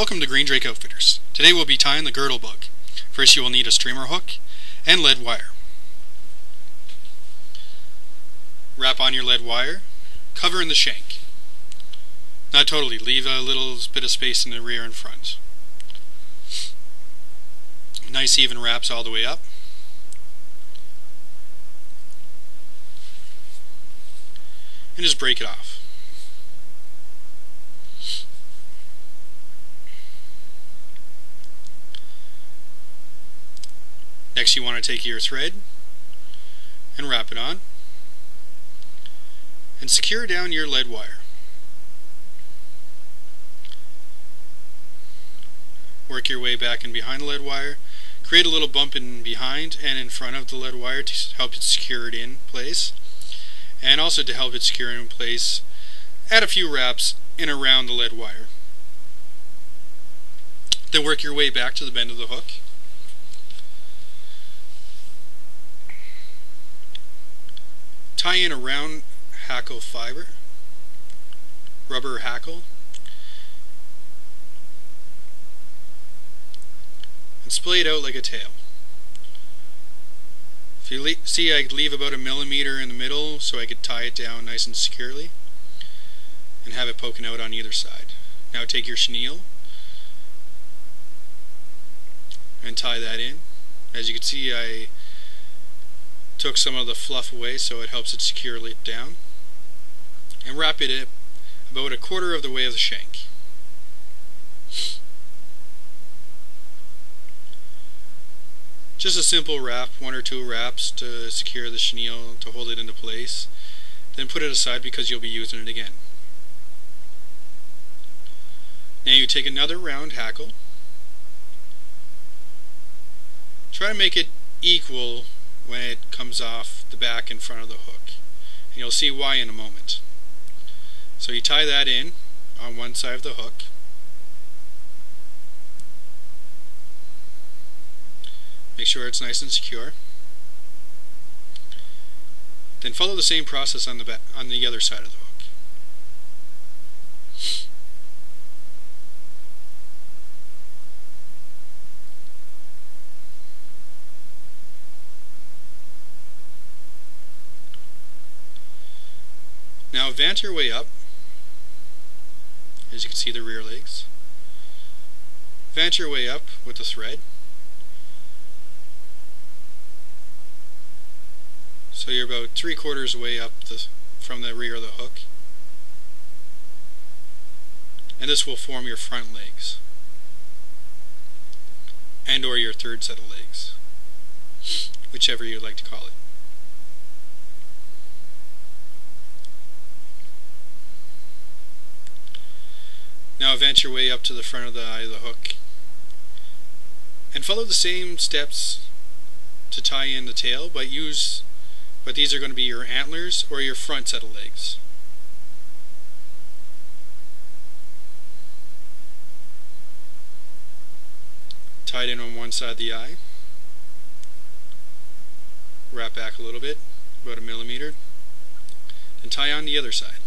Welcome to Green Drake Outfitters. Today we'll be tying the girdle bug. First you will need a streamer hook and lead wire. Wrap on your lead wire, cover in the shank. Not totally, leave a little bit of space in the rear and front. Nice even wraps all the way up. And just break it off. Next you want to take your thread and wrap it on and secure down your lead wire. Work your way back and behind the lead wire. Create a little bump in behind and in front of the lead wire to help it secure it in place, and also to help it secure in place, add a few wraps in around the lead wire. Then work your way back to the bend of the hook. Tie in a round hackle fiber, rubber hackle, and splay it out like a tail. If you see, I leave about 1 millimeter in the middle so I could tie it down nice and securely and have it poking out on either side. Now take your chenille and tie that in. As you can see, I took some of the fluff away so it helps it securely down, and wrap it in about 1/4 of the way of the shank. Just a simple wrap, 1 or 2 wraps to secure the chenille to hold it into place. Then put it aside because you'll be using it again. Now you take another round hackle. Try to make it equal when it comes off the back and front of the hook. And you'll see why in a moment. So you tie that in on one side of the hook. Make sure it's nice and secure. Then follow the same process on the other side of the hook. Now advance your way up. As you can see, the rear legs. Advance your way up with the thread. So you're about 3/4 way up from the rear of the hook. And this will form your front legs, and or your third set of legs, whichever you'd like to call it. Now advance your way up to the front of the eye of the hook and follow the same steps to tie in the tail, but these are going to be your antlers or your front set of legs. Tie it in on one side of the eye. Wrap back a little bit, about 1 millimeter, and tie on the other side.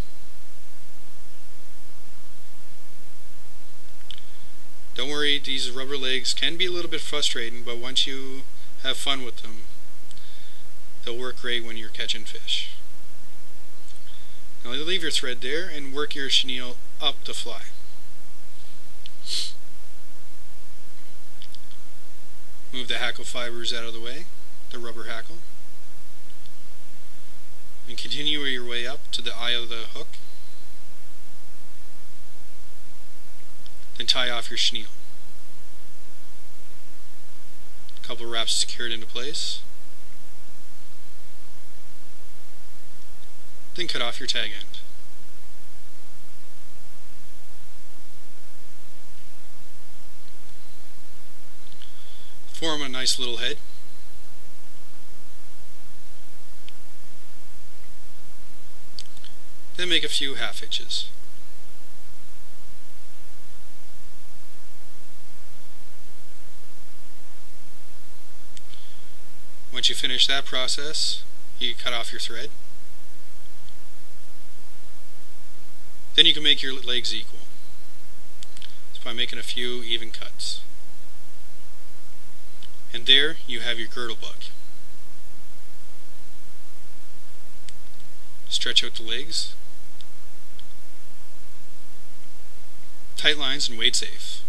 Don't worry, these rubber legs can be a little bit frustrating, but once you have fun with them, they'll work great when you're catching fish. Now leave your thread there and work your chenille up the fly. Move the hackle fibers out of the way, the rubber hackle, and continue your way up to the eye of the hook. Then tie off your chenille. A couple of wraps secured into place. Then cut off your tag end. Form a nice little head. Then make a few half hitches. Once you finish that process, you cut off your thread. Then you can make your legs equal. by making a few even cuts. And there you have your girdle buck. Stretch out the legs. Tight lines and weight safe.